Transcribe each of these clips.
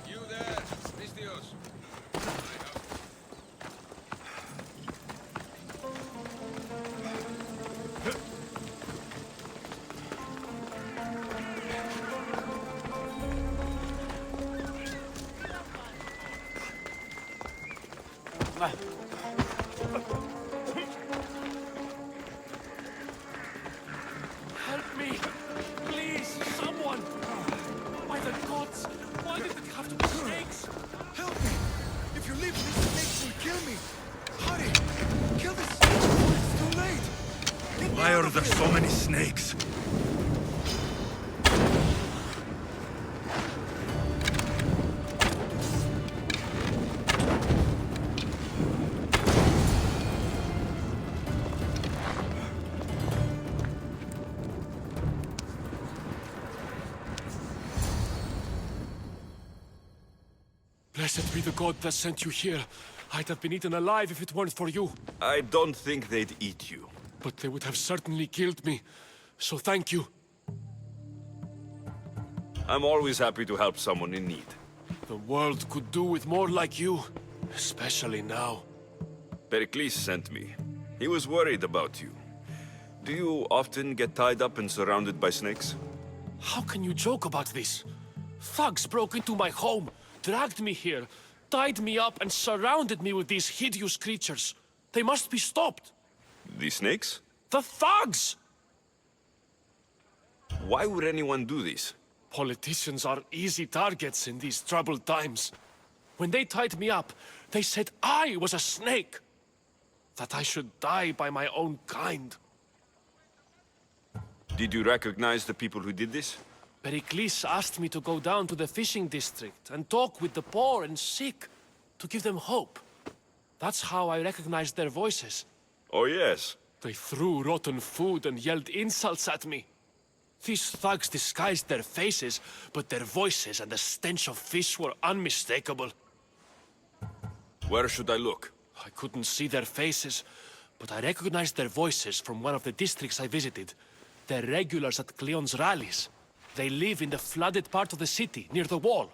You there, Mistios. Help me! Please, someone! By the gods, why did it have to be snakes? Help me! If you leave, these snakes will kill me! Hurry! Kill the snakes before it's too late! Get me Why out are of there here. so many snakes? Blessed be the god that sent you here. I'd have been eaten alive if it weren't for you. I don't think they'd eat you. But they would have certainly killed me. So thank you. I'm always happy to help someone in need. The world could do with more like you. Especially now. Pericles sent me. He was worried about you. Do you often get tied up and surrounded by snakes? How can you joke about this? Thugs broke into my home, dragged me here, tied me up and surrounded me with these hideous creatures. They must be stopped. The snakes? The thugs! Why would anyone do this? Politicians are easy targets in these troubled times. When they tied me up, they said I was a snake. That I should die by my own kind. Did you recognize the people who did this? Pericles asked me to go down to the fishing district and talk with the poor and sick, to give them hope. That's how I recognized their voices. Oh yes. They threw rotten food and yelled insults at me. These thugs disguised their faces, but their voices and the stench of fish were unmistakable. Where should I look? I couldn't see their faces, but I recognized their voices from one of the districts I visited. They're regulars at Cleon's rallies. They live in the flooded part of the city, near the wall.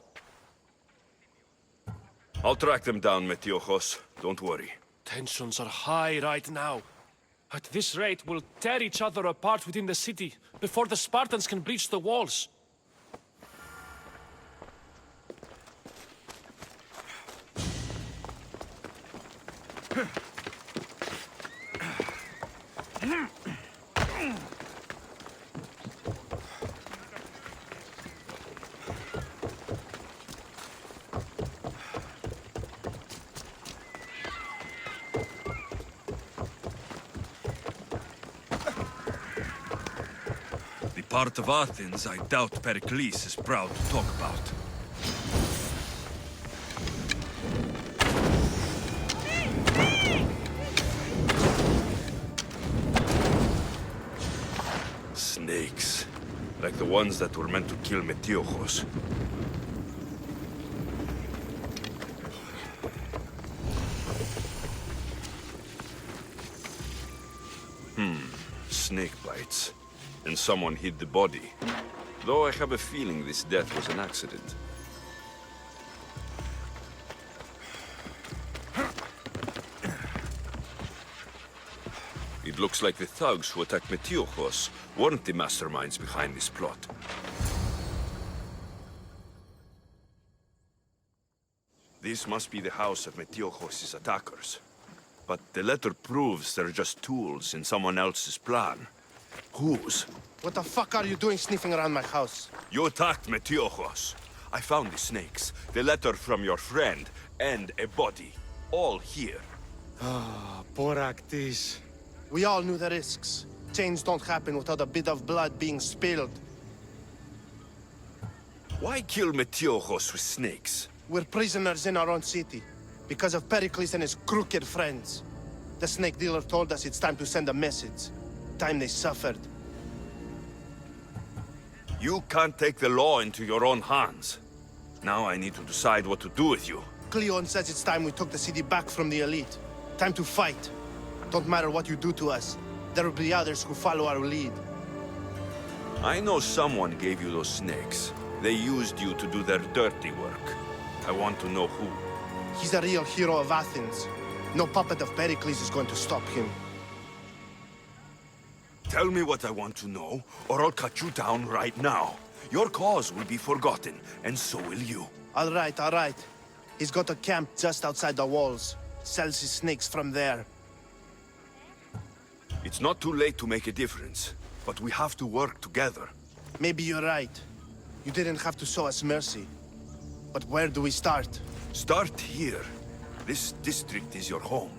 I'll track them down, Metiochos. Don't worry. Tensions are high right now. At this rate, we'll tear each other apart within the city, before the Spartans can breach the walls. The part of Athens I doubt Pericles is proud to talk about. Snakes. Like the ones that were meant to kill Metiochos. Snake bites. And someone hid the body. Though I have a feeling this death was an accident. It looks like the thugs who attacked Metiochos weren't the masterminds behind this plot. This must be the house of Metiochos' attackers. But the letter proves they're just tools in someone else's plan. Whose? What the fuck are you doing sniffing around my house? You attacked Metiochos. I found the snakes, the letter from your friend, and a body. All here. Boraktis. We all knew the risks. Change don't happen without a bit of blood being spilled. Why kill Metiochos with snakes? We're prisoners in our own city, because of Pericles and his crooked friends. The snake dealer told us it's time to send a message. Time they suffered. You can't take the law into your own hands. Now I need to decide what to do with you. Cleon says it's time we took the city back from the elite. Time to fight. Don't matter what you do to us. There will be others who follow our lead. I know someone gave you those snakes. They used you to do their dirty work. I want to know who. He's a real hero of Athens. No puppet of Pericles is going to stop him. Tell me what I want to know, or I'll cut you down right now. Your cause will be forgotten, and so will you. All right, all right. He's got a camp just outside the walls. Sells his snakes from there. It's not too late to make a difference, but we have to work together. Maybe you're right. You didn't have to show us mercy. But where do we start? Start here. This district is your home.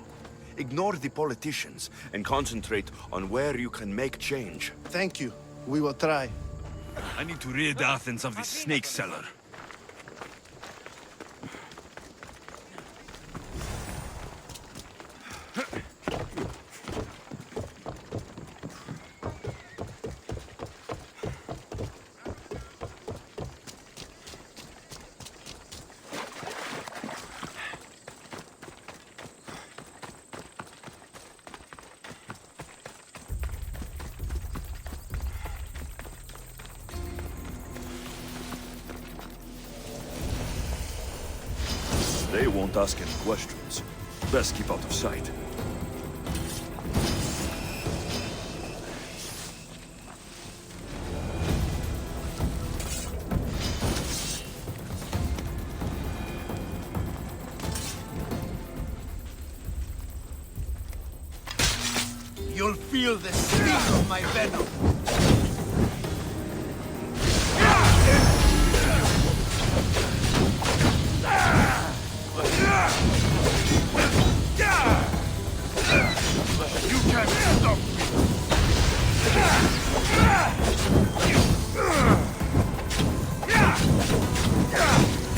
Ignore the politicians and concentrate on where you can make change. Thank you. We will try. I need to rid Athens of this snake seller. They won't ask any questions. Best keep out of sight. You'll feel the sting of my venom. You can't stop me.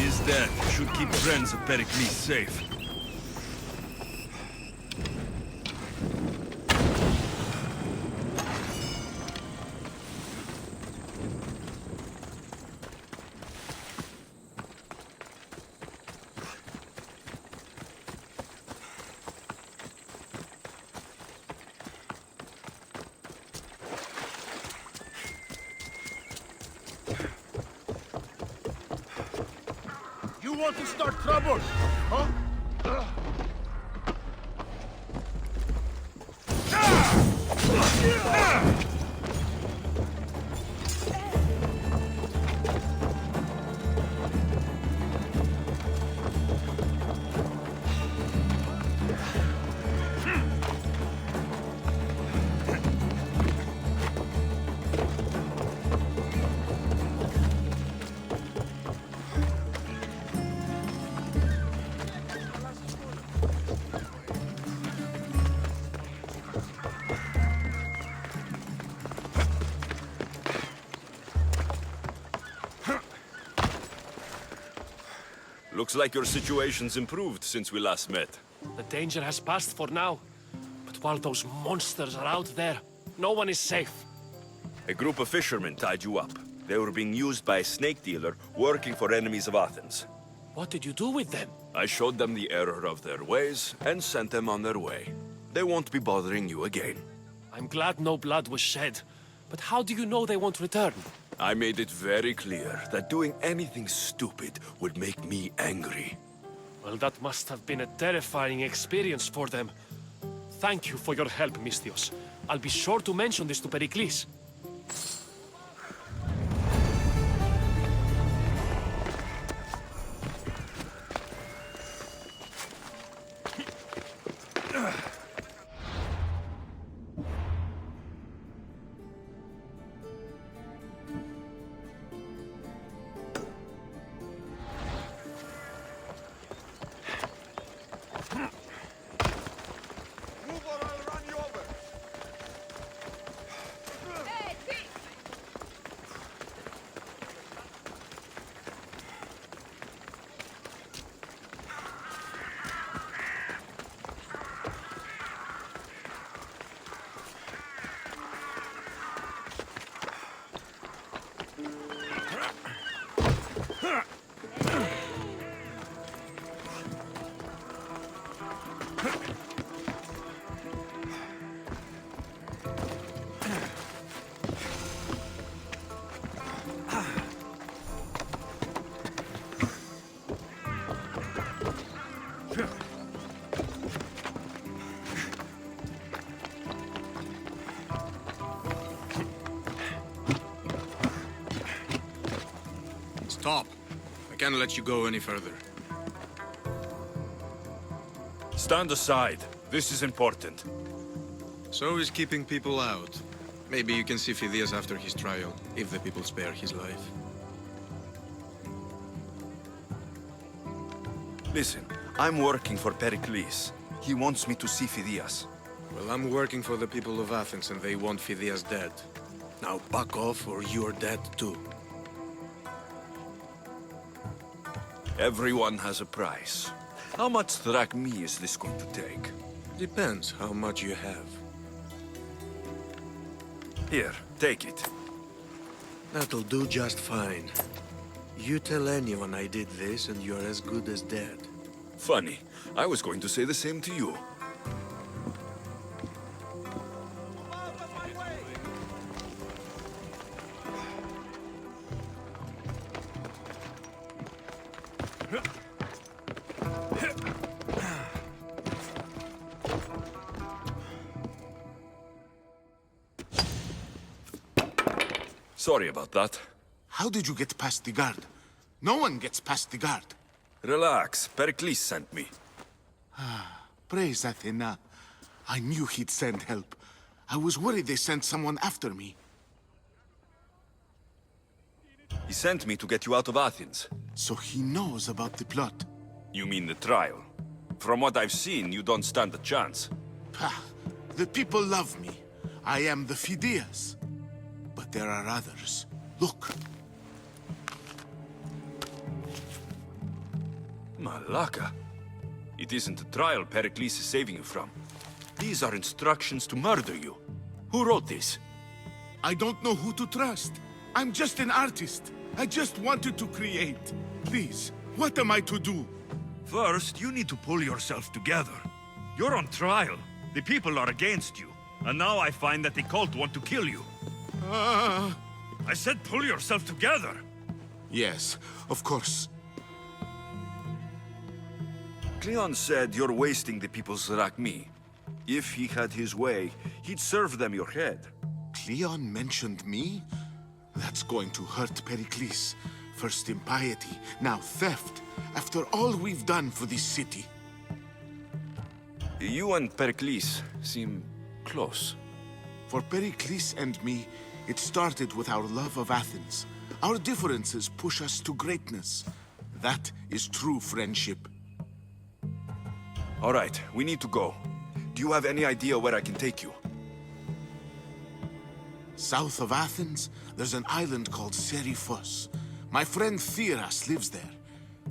His death should keep friends of Pericles safe. You want to start trouble, huh? Looks like your situation's improved since we last met. The danger has passed for now. But while those monsters are out there, no one is safe. A group of fishermen tied you up. They were being used by a snake dealer working for enemies of Athens. What did you do with them? I showed them the error of their ways and sent them on their way. They won't be bothering you again. I'm glad no blood was shed. But how do you know they won't return? I made it very clear that doing anything stupid would make me angry. Well, that must have been a terrifying experience for them. Thank you for your help, Misthios. I'll be sure to mention this to Pericles. Move or I'll run you over. Stop. I can't let you go any further. Stand aside. This is important. So is keeping people out. Maybe you can see Phidias after his trial, if the people spare his life. Listen, I'm working for Pericles. He wants me to see Phidias. Well, I'm working for the people of Athens and they want Phidias dead. Now back off or you're dead too. Everyone has a price. How much drachmi is this going to take? Depends how much you have. Here, take it. That'll do just fine. You tell anyone I did this and you're as good as dead. Funny. I was going to say the same to you. Sorry about that. How did you get past the guard? No one gets past the guard. Relax. Pericles sent me. Praise Athena. I knew he'd send help. I was worried they sent someone after me. He sent me to get you out of Athens. So he knows about the plot. You mean the trial? From what I've seen, you don't stand a chance. Pah, the people love me. I am the Phidias. But there are others. Look. Malaka. It isn't the trial Pericles is saving you from. These are instructions to murder you. Who wrote this? I don't know who to trust. I'm just an artist. I just wanted to create. Please, what am I to do? First, you need to pull yourself together. You're on trial. The people are against you. And now I find that the cult want to kill you. I said pull yourself together. Yes, of course. Cleon said you're wasting the people's drachmi. If he had his way, he'd serve them your head. Cleon mentioned me? That's going to hurt Pericles. First impiety, now theft. After all we've done for this city. You and Pericles seem close. For Pericles and me, it started with our love of Athens. Our differences push us to greatness. That is true friendship. All right, we need to go. Do you have any idea where I can take you? South of Athens, there's an island called Seriphos. My friend Theras lives there.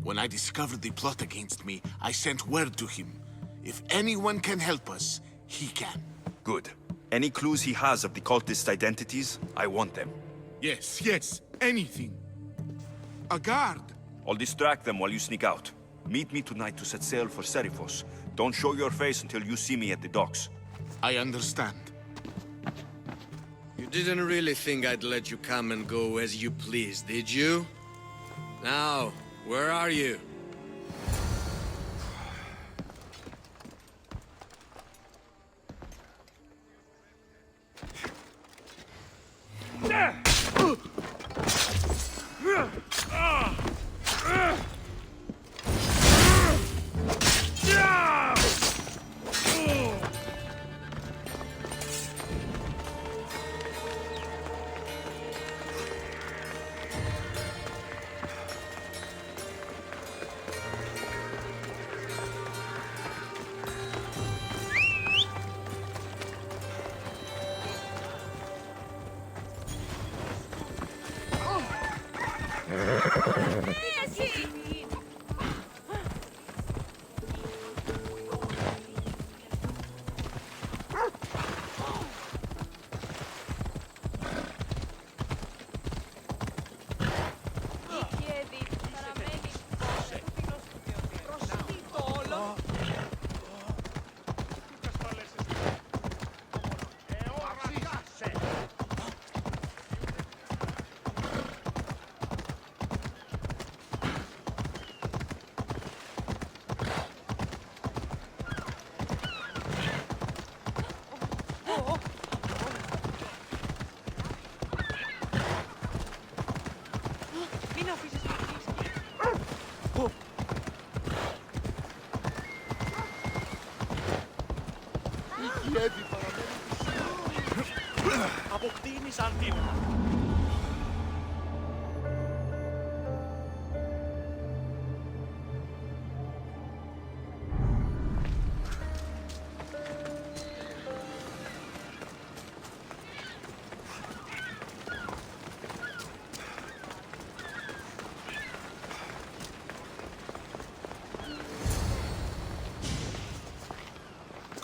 When I discovered the plot against me, I sent word to him. If anyone can help us, he can. Good. Any clues he has of the cultist identities, I want them. Yes, anything. A guard. I'll distract them while you sneak out. Meet me tonight to set sail for Seriphos. Don't show your face until you see me at the docks. I understand. You didn't really think I'd let you come and go as you please, did you? Now, where are you? Μην αφήσεις να αρχίσει. Η Κιέβη παραμένει. Αποκτήνησαν την...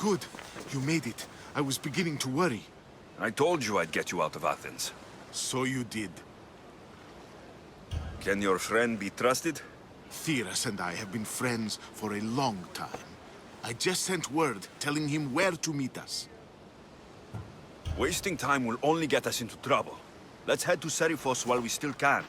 Good. You made it. I was beginning to worry. I told you I'd get you out of Athens. So you did. Can your friend be trusted? Theras and I have been friends for a long time. I just sent word telling him where to meet us. Wasting time will only get us into trouble. Let's head to Serifos while we still can.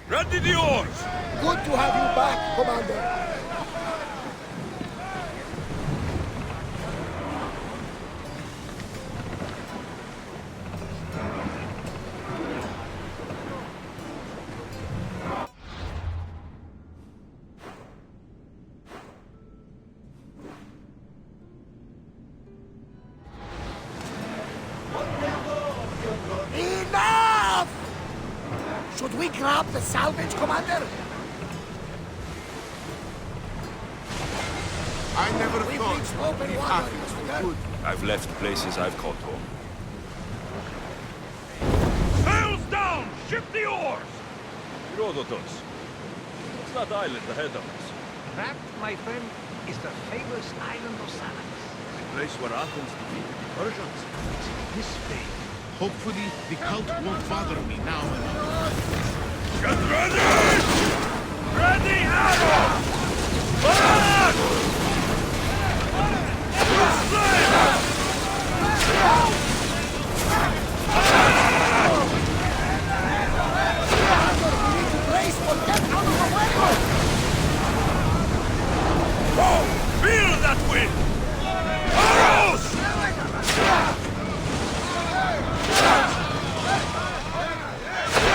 Ready the oars! Good to have you back, Commander. Enough! Should we grab the salvage, Commander? I never We've thought reached open water. Athens would. I've left places I've called home. Sails down! Ship the oars! Herodotus, what's that island ahead of us? That, my friend, is the famous island of Salamis. The place where Athens defeated the Persians. This way. Hopefully, the cult won't bother me now and on. Get ready! Ready, arrow! Fire! Feel that wind! Arrows!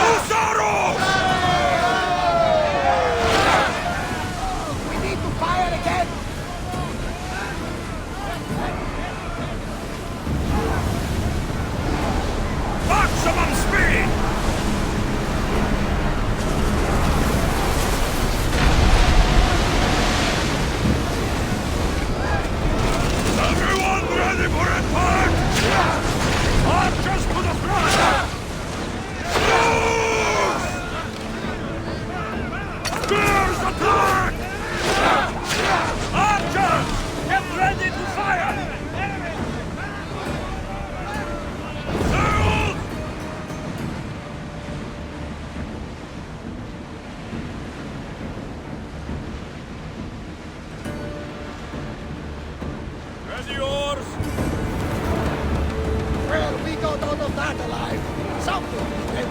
Use arrows! We need to fire again. Maximum speed! Everyone ready for attack! Archers to the front! Move! Spears attack! Archers! Get ready to fire! Sails! Ready oars! Well, we got out of that alive. Something we did.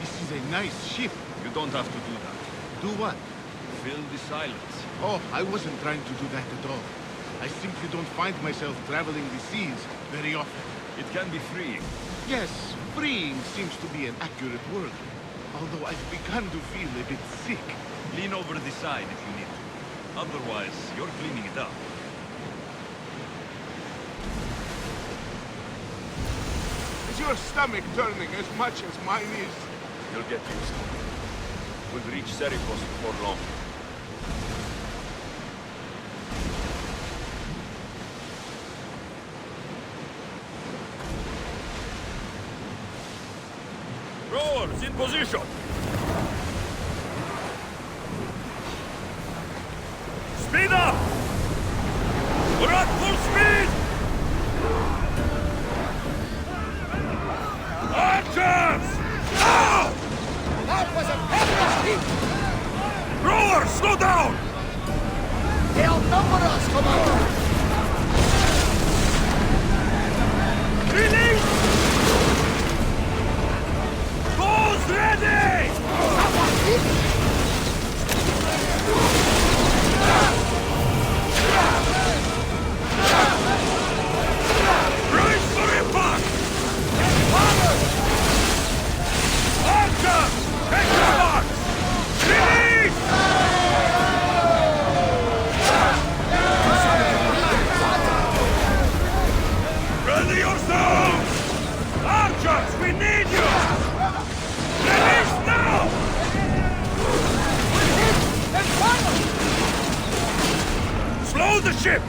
This is a nice ship. You don't have to do that. Do what? Fill the silence. Oh, I wasn't trying to do that at all. I simply don't find myself traveling the seas very often. It can be freeing. Yes, freeing seems to be an accurate word. Although I've begun to feel a bit sick. Lean over the side if you need to. Otherwise, you're cleaning it up. Is your stomach turning as much as mine is? You'll get used to it. We'll reach Serifos before long. Rowers, in position! Speed up! We're at full speed! Archers! Now! That was a perilous feat! Rowers, slow down! They outnumber us, Commander! Release! Bows ready! Brace for impact! Archer! Take your marks! Release! Ready yourselves! Archers, we need you! Release now! Slow the ship!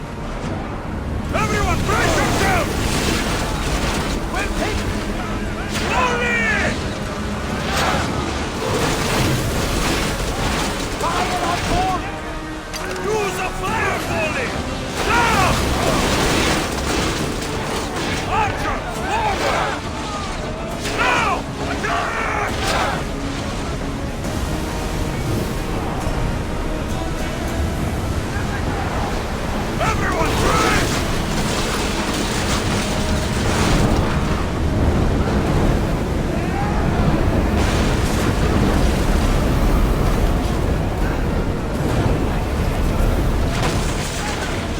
Everyone, brace yourselves! Slowly! Fire on board! Use a fire volley! Now! Archers, forward! Now! Attack! Everyone, brace!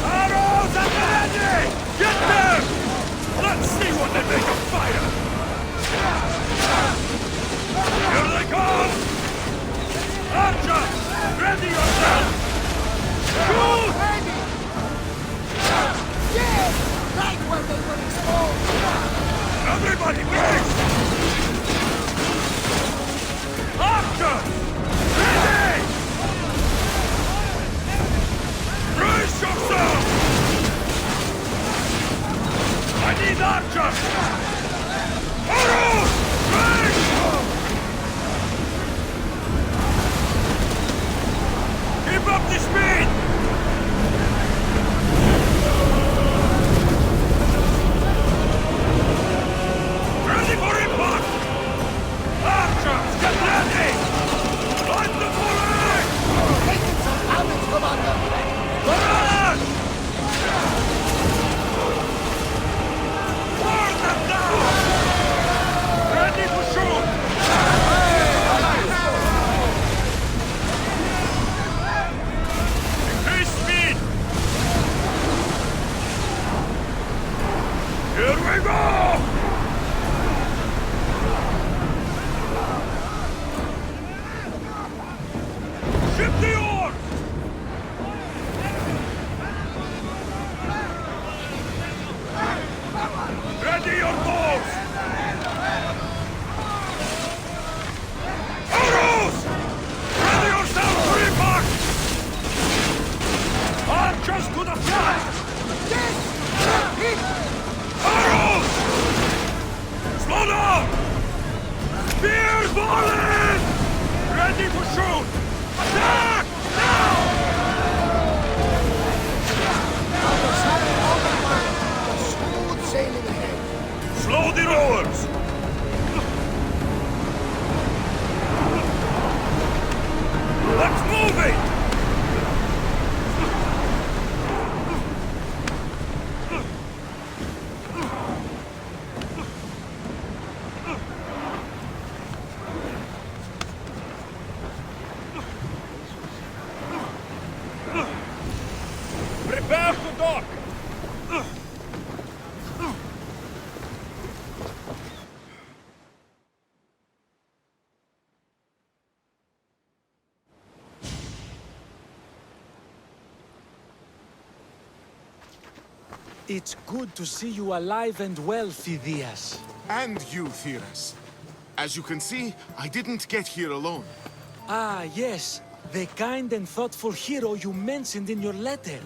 Arrows at the ready! Get them! Let's see what they make of fire! Here they come! Archers, ready yourself! Shoot! Yes! Right where they were exposed! Everybody, brace! Archers! Ready! Brace yourself! I need archers! Arrows! Brace! Keep up the speed! Ready for impact! Archers, get ready! Light the flag! Taking some damage, Commander! Barrage! Burn them down! Ready to shoot! Increase speed! Here we go! Ship the oars! Ready your bows! Arrows! Ready yourself for impact! Archers to the front! Yes! Hit! Arrows! Slow down! Spears falling! Ready to shoot! Attack! Now! Smooth sailing ahead. Slow the rowers! Let's move it! Prepare to dock! It's good to see you alive and well, Phidias. And you, Theras. As you can see, I didn't get here alone. Ah, yes. The kind and thoughtful hero you mentioned in your letter.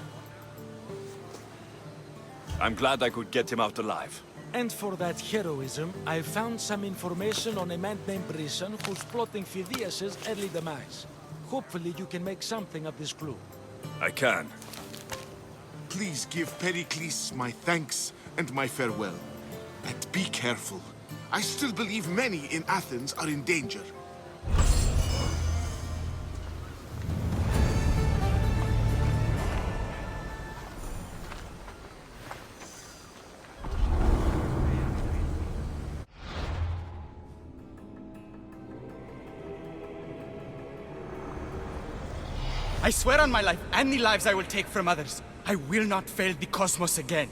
I'm glad I could get him out alive. And for that heroism, I found some information on a man named Brisson who's plotting Phidias' early demise. Hopefully you can make something of this clue. I can. Please give Pericles my thanks and my farewell. And be careful. I still believe many in Athens are in danger. I swear on my life and the lives I will take from others, I will not fail the cosmos again.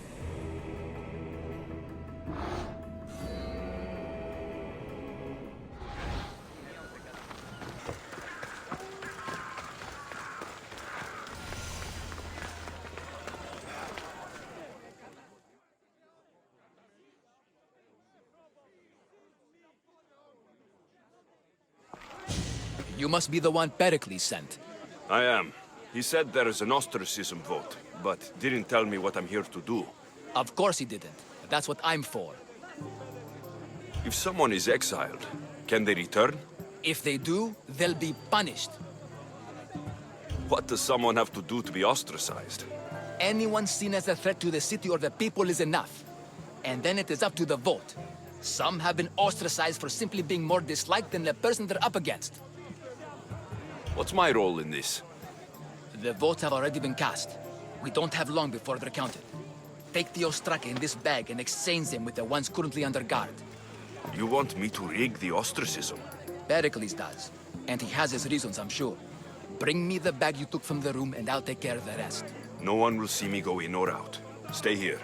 You must be the one Pericles sent. I am. He said there is an ostracism vote, but didn't tell me what I'm here to do. Of course he didn't. That's what I'm for. If someone is exiled, can they return? If they do, they'll be punished. What does someone have to do to be ostracized? Anyone seen as a threat to the city or the people is enough. And then it is up to the vote. Some have been ostracized for simply being more disliked than the person they're up against. What's my role in this? The votes have already been cast. We don't have long before they're counted. Take the Ostraka in this bag and exchange them with the ones currently under guard. You want me to rig the ostracism? Pericles does. And he has his reasons, I'm sure. Bring me the bag you took from the room and I'll take care of the rest. No one will see me go in or out. Stay here.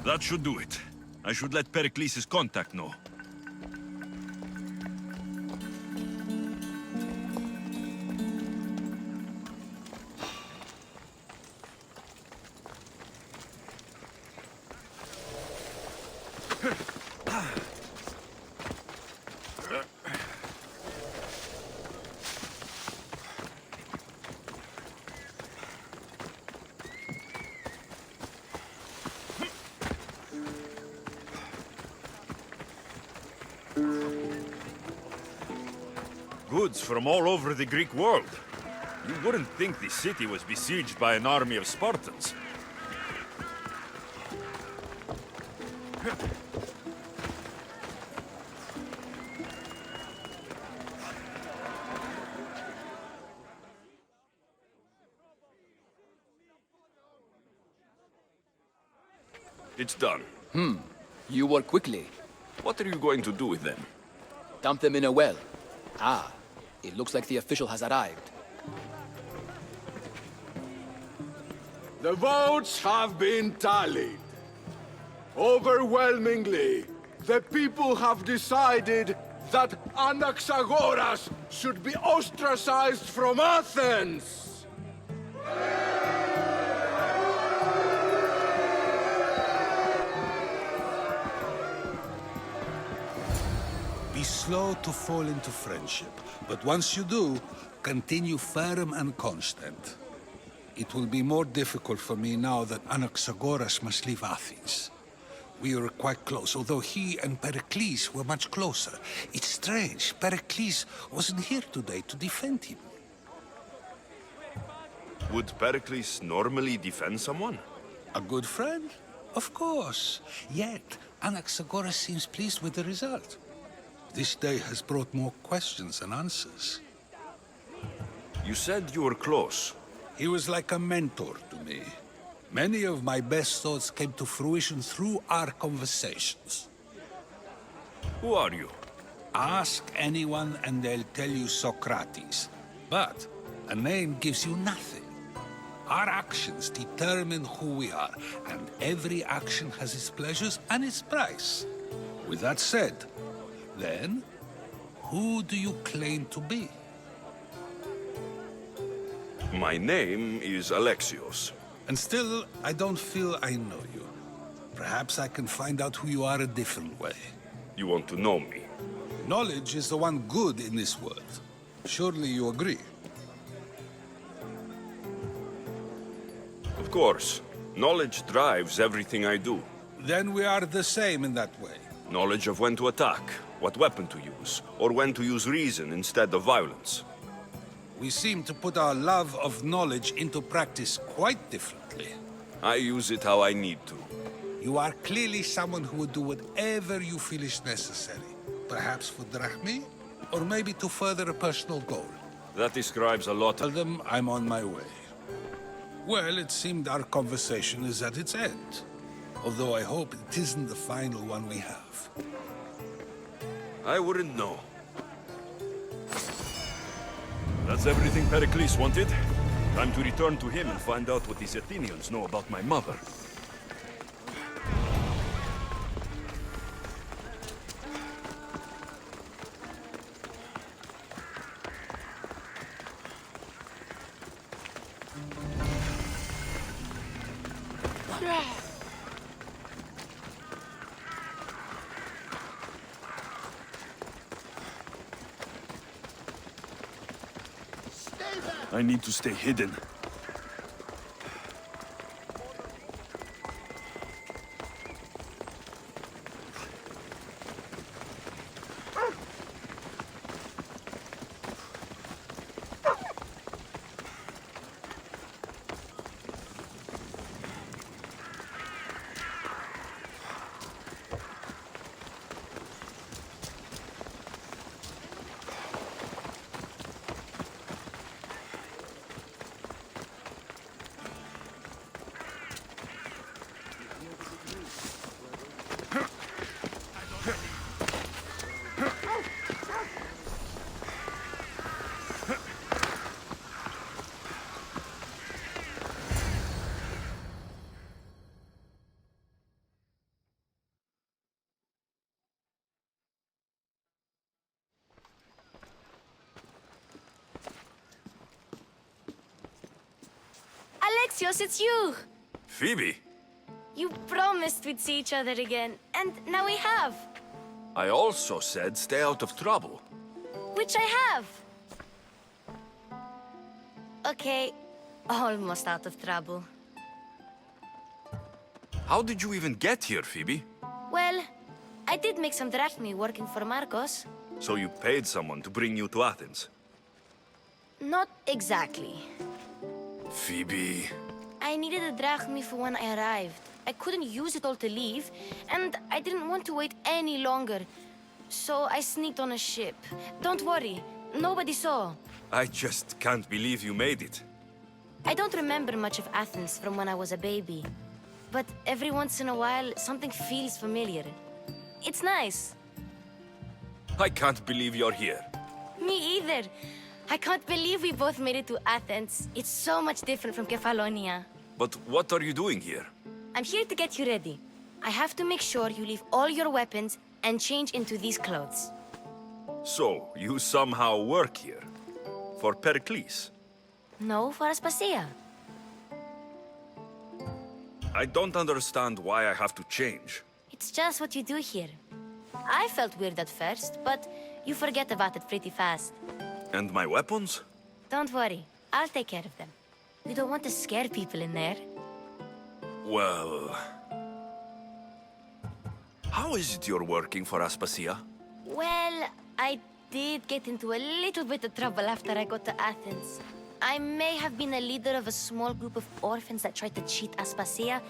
That should do it. I should let Pericles' contact know. Goods from all over the Greek world. You wouldn't think the city was besieged by an army of Spartans. It's done. You work quickly. What are you going to do with them? Dump them in a well. Ah, it looks like the official has arrived. The votes have been tallied. Overwhelmingly, the people have decided that Anaxagoras should be ostracized from Athens! Be slow to fall into friendship, but once you do, continue firm and constant. It will be more difficult for me now that Anaxagoras must leave Athens. We were quite close, although he and Pericles were much closer. It's strange, Pericles wasn't here today to defend him. Would Pericles normally defend someone? A good friend? Of course. Yet, Anaxagoras seems pleased with the result. This day has brought more questions than answers. You said you were close. He was like a mentor to me. Many of my best thoughts came to fruition through our conversations. Who are you? Ask anyone and they'll tell you Socrates. But a name gives you nothing. Our actions determine who we are, and every action has its pleasures and its price. With that said, then, who do you claim to be? My name is Alexios. And still, I don't feel I know you. Perhaps I can find out who you are a different way. You want to know me? Knowledge is the one good in this world. Surely you agree? Of course. Knowledge drives everything I do. Then we are the same in that way. Knowledge of when to attack, what weapon to use, or when to use reason instead of violence. We seem to put our love of knowledge into practice quite differently. I use it how I need to. You are clearly someone who would do whatever you feel is necessary. Perhaps for drachmi, or maybe to further a personal goal. That describes a lot Tell them I'm on my way. Well, it seemed our conversation is at its end. Although I hope it isn't the final one we have. I wouldn't know. That's everything Pericles wanted. Time to return to him and find out what these Athenians know about my mother. I need to stay hidden. Alexios, it's you! Phoebe, You promised we'd see each other again, and now we have. I also said stay out of trouble. Which I have. Okay, almost out of trouble. How did you even get here, Phoebe? Well, I did make some drachmi working for Marcos. So you paid someone to bring you to Athens? Not exactly. Phoebe... I needed a drachmi for when I arrived. I couldn't use it all to leave, and I didn't want to wait any longer. So I sneaked on a ship. Don't worry, nobody saw. I just can't believe you made it. I don't remember much of Athens from when I was a baby. But every once in a while, something feels familiar. It's nice. I can't believe you're here. Me either. I can't believe we both made it to Athens. It's so much different from Kefalonia. But what are you doing here? I'm here to get you ready. I have to make sure you leave all your weapons and change into these clothes. So, you somehow work here? For Pericles? No, for Aspasia. I don't understand why I have to change. It's just what you do here. I felt weird at first, but you forget about it pretty fast. And my weapons? Don't worry, I'll take care of them. You don't want to scare people in there. Well... How is it you're working for Aspasia? Well, I did get into a little bit of trouble after I got to Athens. I may have been a leader of a small group of orphans that tried to cheat Aspasia.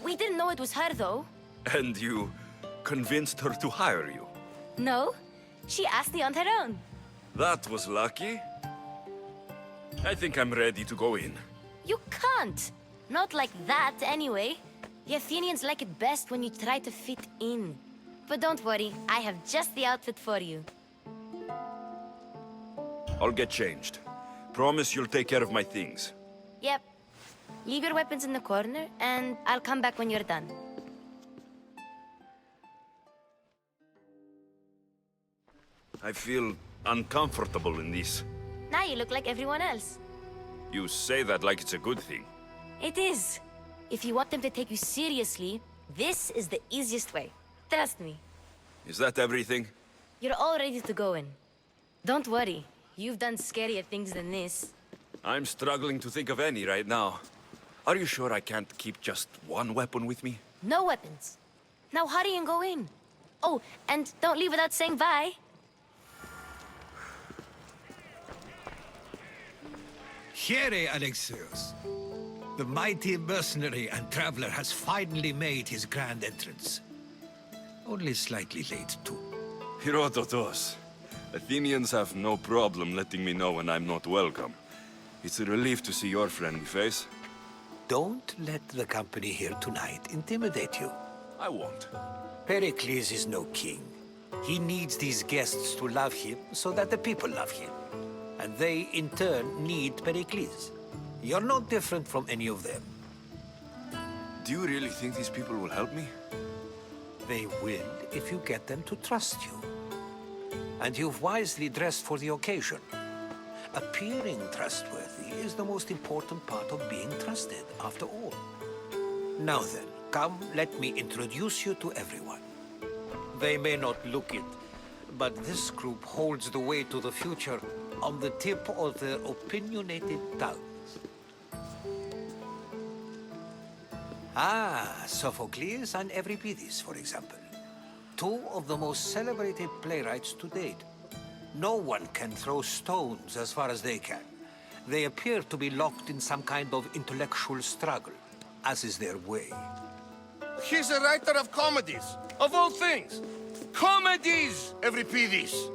We didn't know it was her, though. And you convinced her to hire you? No, she asked me on her own. That was lucky. I think I'm ready to go in. You can't. Not like that, anyway. The Athenians like it best when you try to fit in. But don't worry, I have just the outfit for you. I'll get changed. Promise you'll take care of my things. Yep. Leave your weapons in the corner, and I'll come back when you're done. I feel uncomfortable in this. Now you look like everyone else. You say that like it's a good thing. It is. If you want them to take you seriously, this is the easiest way. Trust me. Is that everything? You're all ready to go in. Don't worry. You've done scarier things than this. I'm struggling to think of any right now. Are you sure I can't keep just one weapon with me? No weapons. Now hurry and go in. Oh, and don't leave without saying bye. Here, Alexios. The mighty mercenary and traveler has finally made his grand entrance. Only slightly late, too. Herodotus. Athenians have no problem letting me know when I'm not welcome. It's a relief to see your friendly face. Don't let the company here tonight intimidate you. I won't. Pericles is no king. He needs these guests to love him so that the people love him. And they, in turn, need Pericles. You're no different from any of them. Do you really think these people will help me? They will if you get them to trust you. And you've wisely dressed for the occasion. Appearing trustworthy is the most important part of being trusted, after all. Now then, come, let me introduce you to everyone. They may not look it, but this group holds the way to the future on the tip of their opinionated tongues. Ah, Sophocles and Euripides, for example. Two of the most celebrated playwrights to date. No one can throw stones as far as they can. They appear to be locked in some kind of intellectual struggle, as is their way. He's a writer of comedies, of all things. Comedies, Euripides.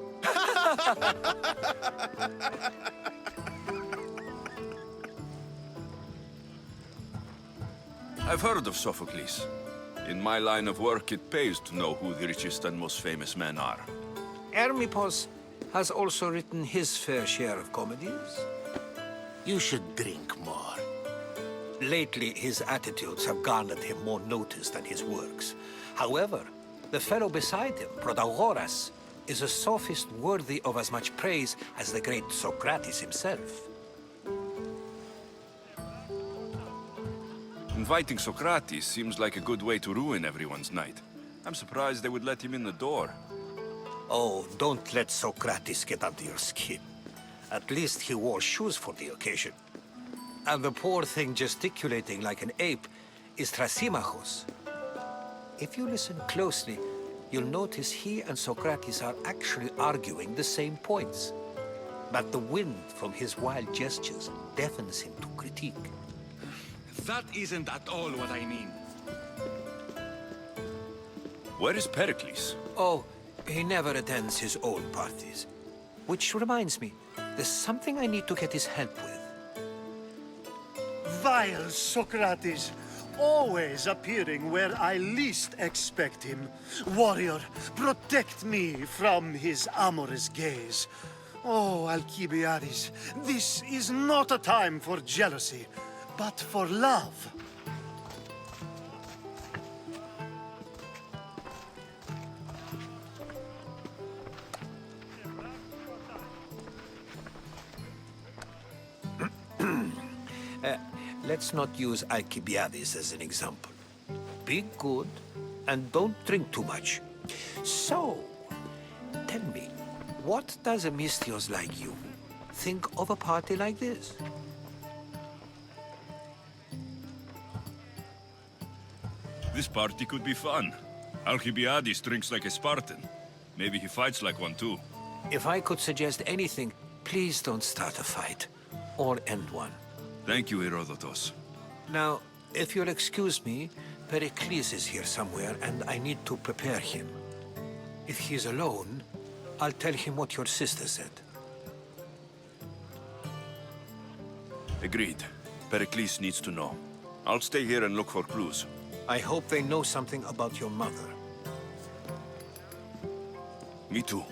I've heard of Sophocles. In my line of work, it pays to know who the richest and most famous men are. Hermippos has also written his fair share of comedies. You should drink more. Lately, his attitudes have garnered him more notice than his works. However, the fellow beside him, Protagoras, is a sophist worthy of as much praise as the great Socrates himself. Inviting Socrates seems like a good way to ruin everyone's night. I'm surprised they would let him in the door. Oh, don't let Socrates get under your skin. At least he wore shoes for the occasion. And the poor thing gesticulating like an ape is Thrasymachos. If you listen closely, you'll notice he and Socrates are actually arguing the same points. But the wind from his wild gestures deafens him to critique. That isn't at all what I mean. Where is Pericles? Oh, he never attends his own parties. Which reminds me, there's something I need to get his help with. Vile Socrates, always appearing where I least expect him. Warrior, protect me from his amorous gaze. Oh, Alcibiades, this is not a time for jealousy, but for love. Let's not use Alcibiades as an example. Be good, and don't drink too much. So, tell me, what does a Misthios like you think of a party like this? This party could be fun. Alcibiades drinks like a Spartan. Maybe he fights like one too. If I could suggest anything, please don't start a fight, or end one. Thank you, Herodotus. Now, if you'll excuse me, Pericles is here somewhere, and I need to prepare him. If he's alone, I'll tell him what your sister said. Agreed. Pericles needs to know. I'll stay here and look for clues. I hope they know something about your mother. Me too.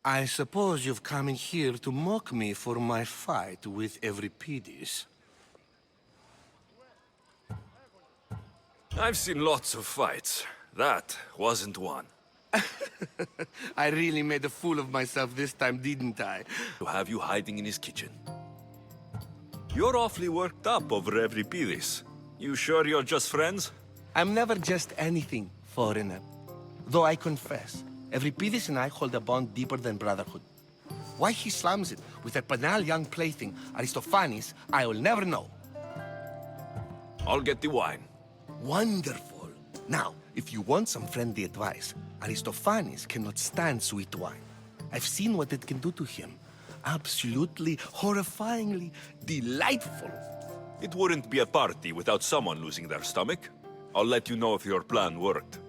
I suppose you've come in here to mock me for my fight with Euripides. I've seen lots of fights. That wasn't one. I really made a fool of myself this time, didn't I? To have you hiding in his kitchen. You're awfully worked up over Euripides. You sure you're just friends? I'm never just anything, foreigner. Though I confess, Euripides and I hold a bond deeper than brotherhood. Why he slams it with a banal young plaything, Aristophanes, I will never know. I'll get the wine. Wonderful. Now, if you want some friendly advice, Aristophanes cannot stand sweet wine. I've seen what it can do to him. Absolutely, horrifyingly delightful. It wouldn't be a party without someone losing their stomach. I'll let you know if your plan worked.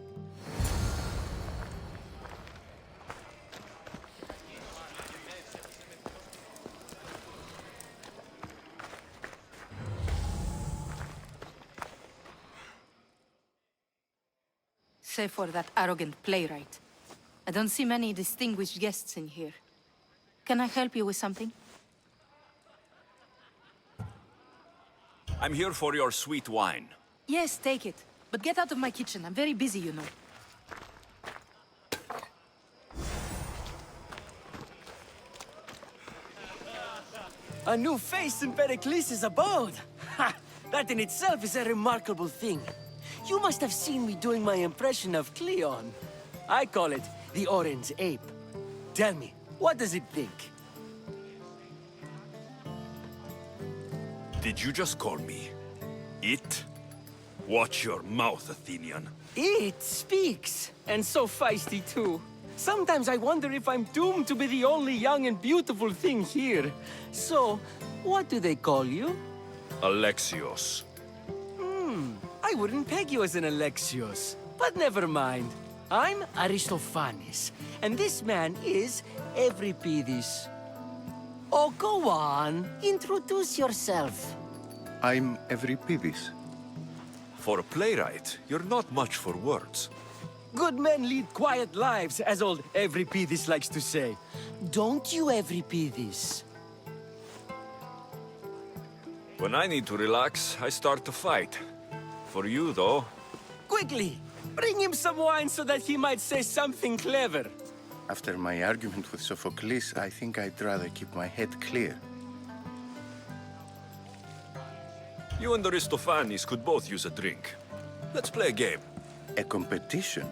Save for that arrogant playwright. I don't see many distinguished guests in here. Can I help you with something? I'm here for your sweet wine. Yes, take it. But get out of my kitchen. I'm very busy, you know. A new face in Pericles' abode! Ha! That in itself is a remarkable thing. You must have seen me doing my impression of Cleon. I call it the Orange Ape. Tell me, what does it think? Did you just call me it? Watch your mouth, Athenian. It speaks, and so feisty too. Sometimes I wonder if I'm doomed to be the only young and beautiful thing here. So, what do they call you? Alexios. I wouldn't peg you as an Alexios. But never mind. I'm Aristophanes, and this man is Euripides. Oh, go on. Introduce yourself. I'm Euripides. For a playwright, you're not much for words. Good men lead quiet lives, as old Evripidis likes to say. Don't you, Evripidis? When I need to relax, I start to fight. For you, though... Quickly! Bring him some wine so that he might say something clever. After my argument with Sophocles, I think I'd rather keep my head clear. You and Aristophanes could both use a drink. Let's play a game. A competition?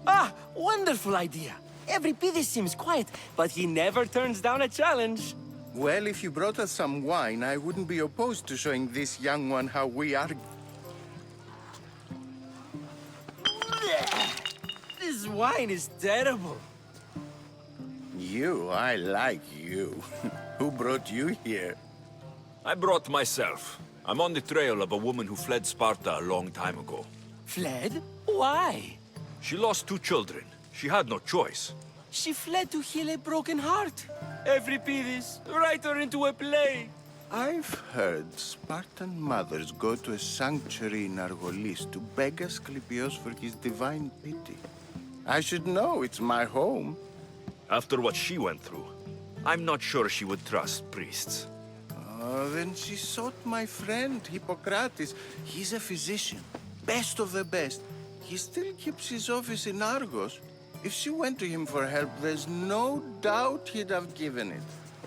Ah, wonderful idea. Evripidis seems quiet, but he never turns down a challenge. Well, if you brought us some wine, I wouldn't be opposed to showing this young one how we argue. This wine is terrible. I like you. Who brought you here? I brought myself. I'm on the trail of a woman who fled Sparta a long time ago. Fled? Why? She lost 2 children. She had no choice. She fled to heal a broken heart. Evripidis, write her into a play. I've heard Spartan mothers go to a sanctuary in Argolis to beg Asclepios for his divine pity. I should know, it's my home. After what she went through, I'm not sure she would trust priests. Then she sought my friend, Hippocrates. He's a physician, best of the best. He still keeps his office in Argos. If she went to him for help, there's no doubt he'd have given it.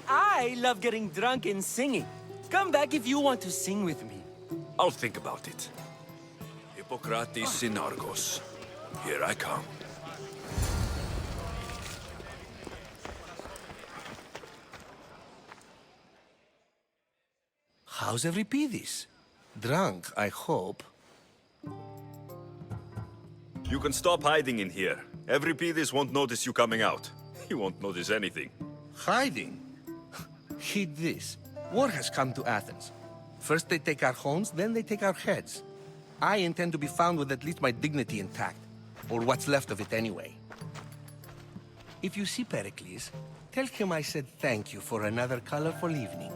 I love getting drunk and singing. Come back if you want to sing with me. I'll think about it. Hippocrates in Argos. Here I come. How's Evripidis? Drunk, I hope. You can stop hiding in here. Evripidis won't notice you coming out. He won't notice anything. Hiding? Heed this. War has come to Athens. First they take our homes, then they take our heads. I intend to be found with at least my dignity intact. Or what's left of it anyway. If you see Pericles, tell him I said thank you for another colorful evening.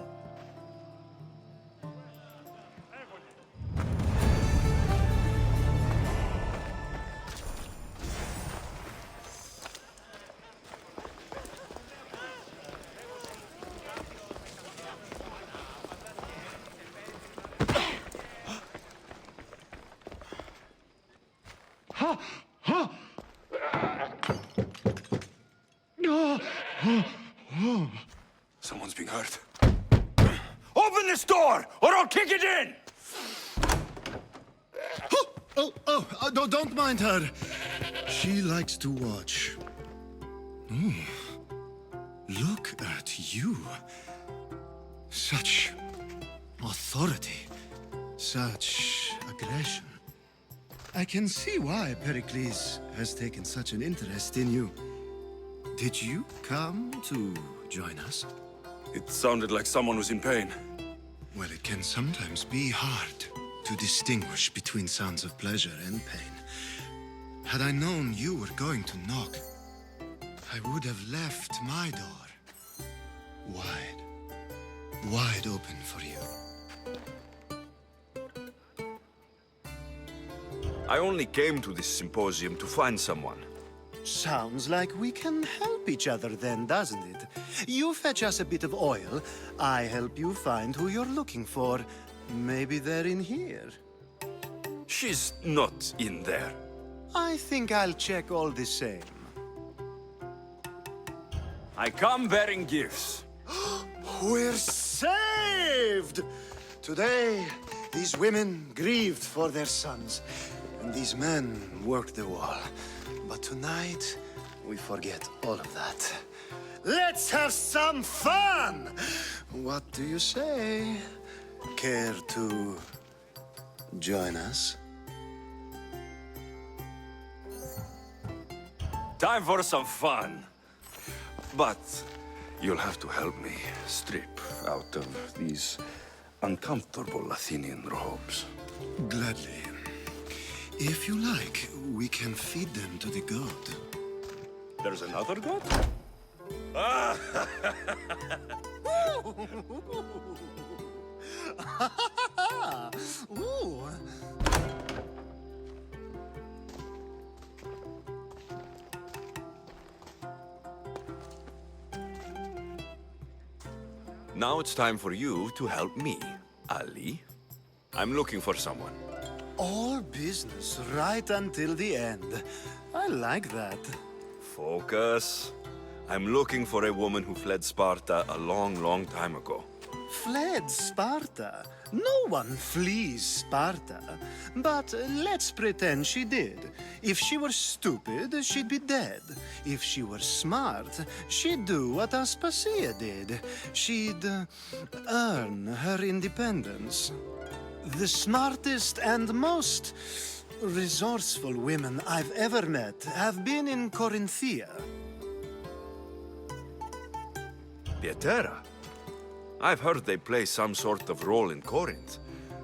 Someone's being hurt. Open this door, or I'll kick it in! Don't mind her. She likes to watch. Look at you. Such authority. Such aggression. I can see why Pericles has taken such an interest in you. Did you come to join us? It sounded like someone was in pain. Well, it can sometimes be hard to distinguish between sounds of pleasure and pain. Had I known you were going to knock, I would have left my door wide open for you. I only came to this symposium to find someone. Sounds like we can help each other then, doesn't it? You fetch us a bit of oil, I help you find who you're looking for. Maybe they're in here. She's not in there. I think I'll check all the same. I come bearing gifts. We're saved! Today, these women grieved for their sons, and these men worked the wall. But tonight, we forget all of that. Let's have some fun! What do you say? Care to join us? Time for some fun. But you'll have to help me strip out of these uncomfortable Athenian robes. Gladly. If you like, we can feed them to the god. There's another god? Ooh. Now it's time for you to help me, Ali. I'm looking for someone. All business right until the end. I like that. Focus. I'm looking for a woman who fled Sparta a long, long time ago. Fled Sparta? No one flees Sparta. But let's pretend she did. If she were stupid, she'd be dead. If she were smart, she'd do what Aspasia did. She'd earn her independence. The smartest and most resourceful women I've ever met have been in Corinthia. Pietera? I've heard they play some sort of role in Corinth,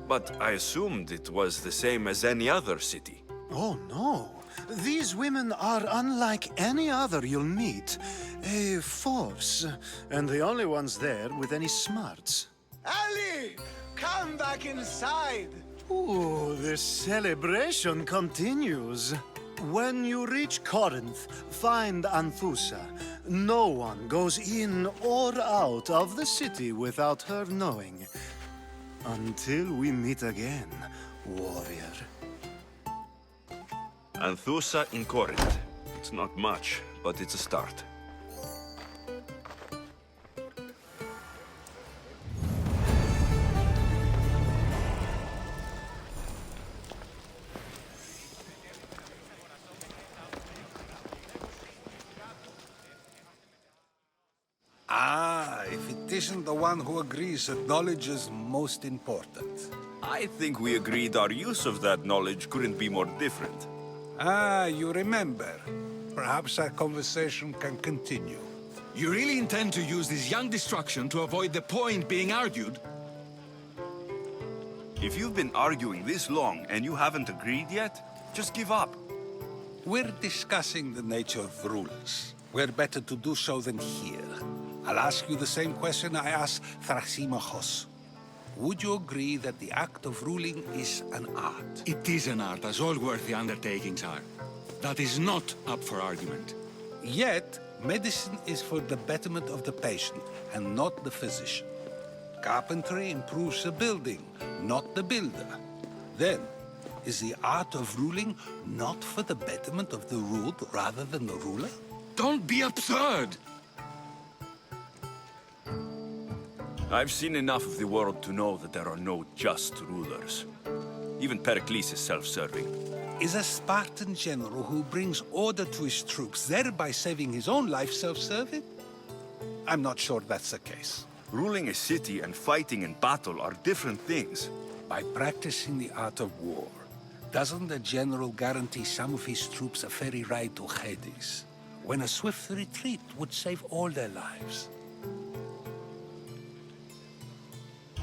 but I assumed it was the same as any other city. Oh, no. These women are unlike any other you'll meet. A force, and the only ones there with any smarts. Ali! Come back inside! Ooh, the celebration continues. When you reach Corinth, find Anthusa. No one goes in or out of the city without her knowing. Until we meet again, warrior. Anthusa in Corinth. It's not much, but it's a start. Ah, if it isn't the one who agrees that knowledge is most important. I think we agreed our use of that knowledge couldn't be more different. Ah, you remember. Perhaps our conversation can continue. You really intend to use this young destruction to avoid the point being argued? If you've been arguing this long and you haven't agreed yet, just give up. We're discussing the nature of rulers. Where better to do so than here? I'll ask you the same question I asked Thrasymachos. Would you agree that the act of ruling is an art? It is an art, as all worthy undertakings are. That is not up for argument. Yet, medicine is for the betterment of the patient and not the physician. Carpentry improves the building, not the builder. Then, is the art of ruling not for the betterment of the ruled rather than the ruler? Don't be absurd! I've seen enough of the world to know that there are no just rulers. Even Pericles is self-serving. Is a Spartan general who brings order to his troops, thereby saving his own life, self-serving? I'm not sure that's the case. Ruling a city and fighting in battle are different things. By practicing the art of war, doesn't the general guarantee some of his troops a ferry ride to Hades, when a swift retreat would save all their lives?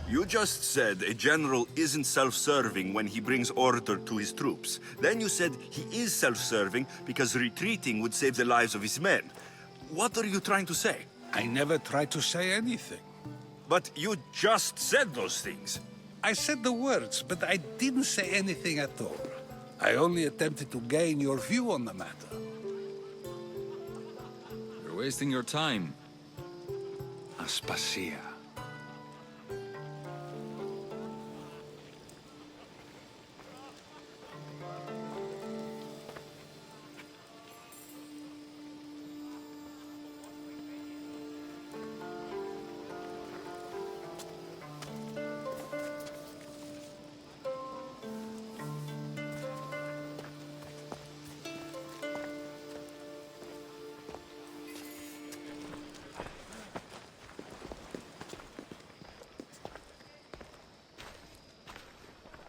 You just said a general isn't self-serving when he brings order to his troops. Then you said he is self-serving because retreating would save the lives of his men. What are you trying to say? I never tried to say anything. But you just said those things. I said the words, but I didn't say anything at all. I only attempted to gain your view on the matter. You're wasting your time. Aspasia.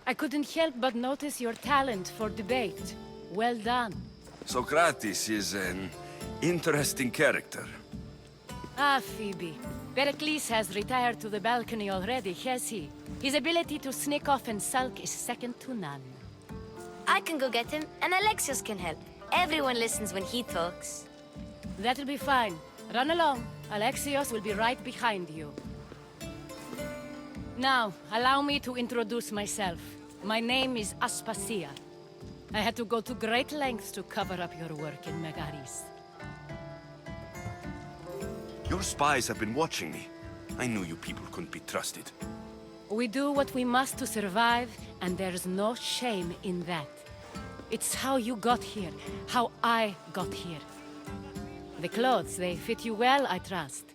I couldn't help but notice your talent for debate. Well done. Socrates is an interesting character. Ah, Phoebe. Pericles has retired to the balcony already, has he? His ability to sneak off and sulk is second to none. I can go get him, and Alexios can help. Everyone listens when he talks. That'll be fine. Run along. Alexios will be right behind you. Now, allow me to introduce myself. My name is Aspasia. I had to go to great lengths to cover up your work in Megaris. Your spies have been watching me. I knew you people couldn't be trusted. We do what we must to survive, and there's no shame in that. It's how you got here, how I got here. The clothes, they fit you well, I trust.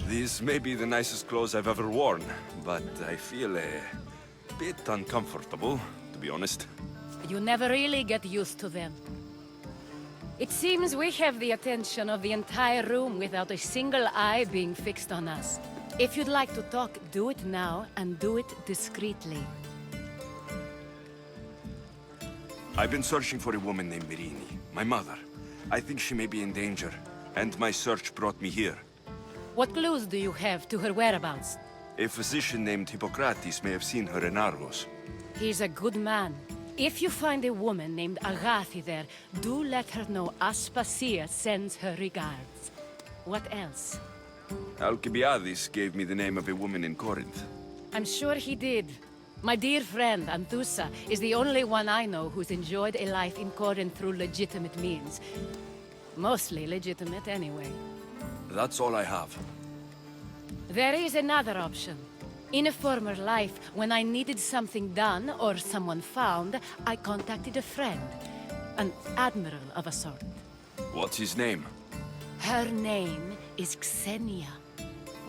These may be the nicest clothes I've ever worn, but I feel a bit uncomfortable, to be honest. You never really get used to them. It seems we have the attention of the entire room without a single eye being fixed on us. If you'd like to talk, do it now, and do it discreetly. I've been searching for a woman named Mirini, my mother. I think she may be in danger, and my search brought me here. What clues do you have to her whereabouts? A physician named Hippocrates may have seen her in Argos. He's a good man. If you find a woman named Agathi there, do let her know Aspasia sends her regards. What else? Alcibiades gave me the name of a woman in Corinth. I'm sure he did. My dear friend, Anthusa, is the only one I know who's enjoyed a life in Corinth through legitimate means. Mostly legitimate, anyway. That's all I have. There is another option. In a former life, when I needed something done or someone found, I contacted a friend. An admiral of a sort. What's his name? Her name is Xenia.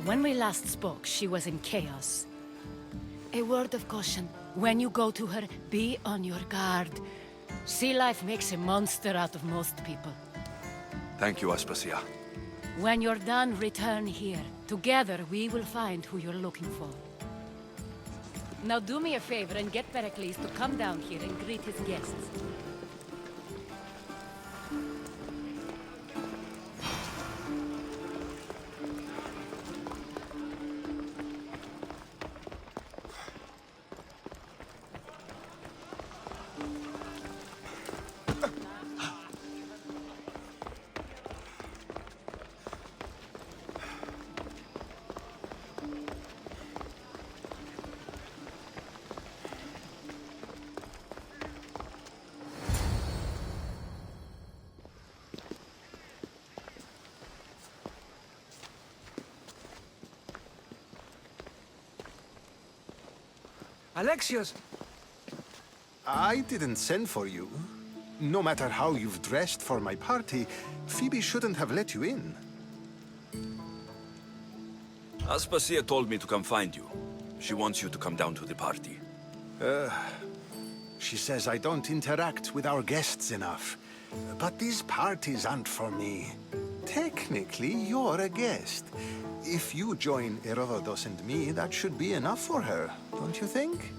When we last spoke, she was in chaos. A word of caution. When you go to her, be on your guard. Sea life makes a monster out of most people. Thank you, Aspasia. When you're done, return here. Together, we will find who you're looking for. Now do me a favor and get Pericles to come down here and greet his guests. Alexios! I didn't send for you. No matter how you've dressed for my party, Phoebe shouldn't have let you in. Aspasia told me to come find you. She wants you to come down to the party. She says I don't interact with our guests enough. But these parties aren't for me. Technically, you're a guest. If you join Herodotus and me, that should be enough for her, don't you think?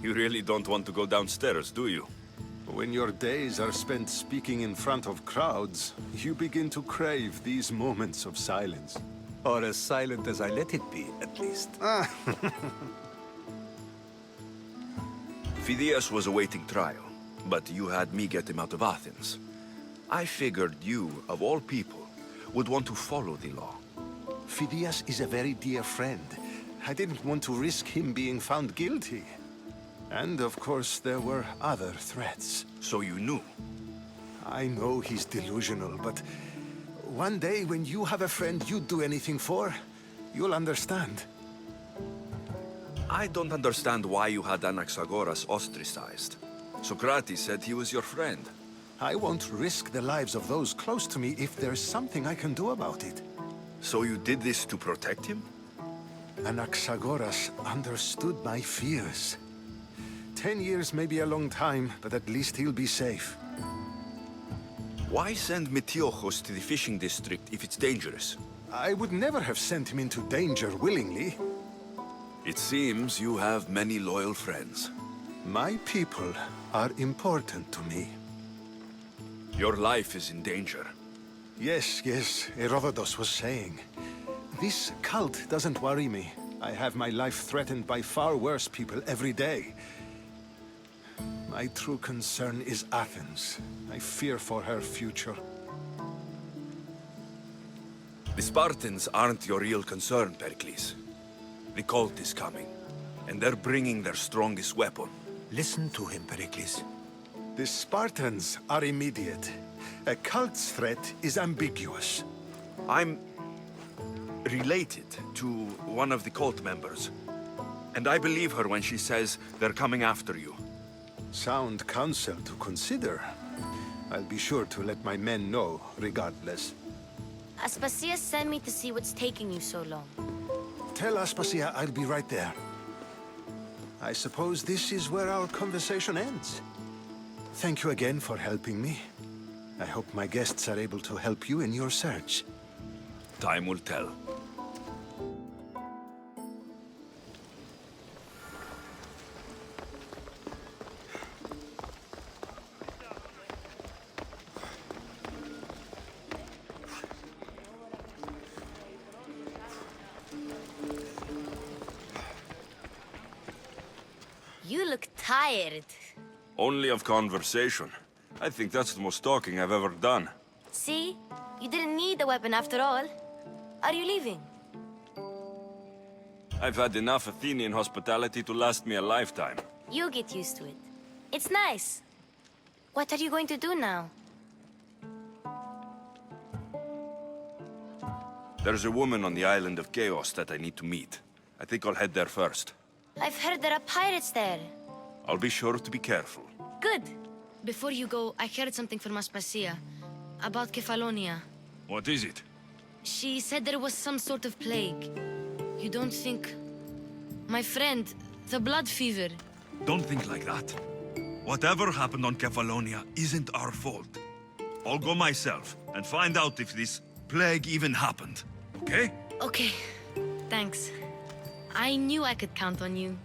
You really don't want to go downstairs, do you? When your days are spent speaking in front of crowds, you begin to crave these moments of silence. Or as silent as I let it be, at least. Phidias was awaiting trial, but you had me get him out of Athens. I figured you, of all people, would want to follow the law. Phidias is a very dear friend. I didn't want to risk him being found guilty. And of course, there were other threats. So you knew? I know he's delusional, but one day when you have a friend you'd do anything for, you'll understand. I don't understand why you had Anaxagoras ostracized. Socrates said he was your friend. I won't risk the lives of those close to me if there's something I can do about it. So you did this to protect him? Anaxagoras understood my fears. 10 years may be a long time, but at least he'll be safe. Why send Metiochos to the fishing district if it's dangerous? I would never have sent him into danger willingly. It seems you have many loyal friends. My people are important to me. Your life is in danger. Yes, Herodotus was saying. This cult doesn't worry me. I have my life threatened by far worse people every day. My true concern is Athens. I fear for her future. The Spartans aren't your real concern, Pericles. The cult is coming, and they're bringing their strongest weapon. Listen to him, Pericles. The Spartans are immediate. A cult's threat is ambiguous. I'm related to one of the cult members. And I believe her when she says they're coming after you. Sound counsel to consider. I'll be sure to let my men know, regardless. Aspasia sent me to see what's taking you so long. Tell Aspasia I'll be right there. I suppose this is where our conversation ends. Thank you again for helping me. I hope my guests are able to help you in your search. Time will tell. You look tired. Only of conversation. I think that's the most talking I've ever done. See? You didn't need the weapon after all. Are you leaving? I've had enough Athenian hospitality to last me a lifetime. You'll get used to it. It's nice. What are you going to do now? There's a woman on the island of Chaos that I need to meet. I think I'll head there first. I've heard there are pirates there. I'll be sure to be careful. Good. Before you go, I heard something from Aspasia about Kefalonia. What is it? She said there was some sort of plague. You don't think... My friend, the blood fever. Don't think like that. Whatever happened on Kefalonia isn't our fault. I'll go myself and find out if this plague even happened, okay? Okay. Thanks. I knew I could count on you.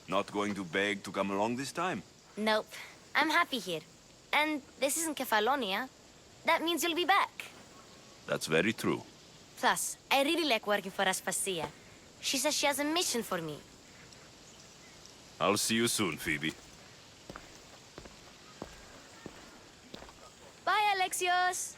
Not going to beg to come along this time? Nope. I'm happy here. And this isn't Kefalonia. That means you'll be back. That's very true. Plus, I really like working for Aspasia. She says she has a mission for me. I'll see you soon, Phoebe. Bye, Alexios!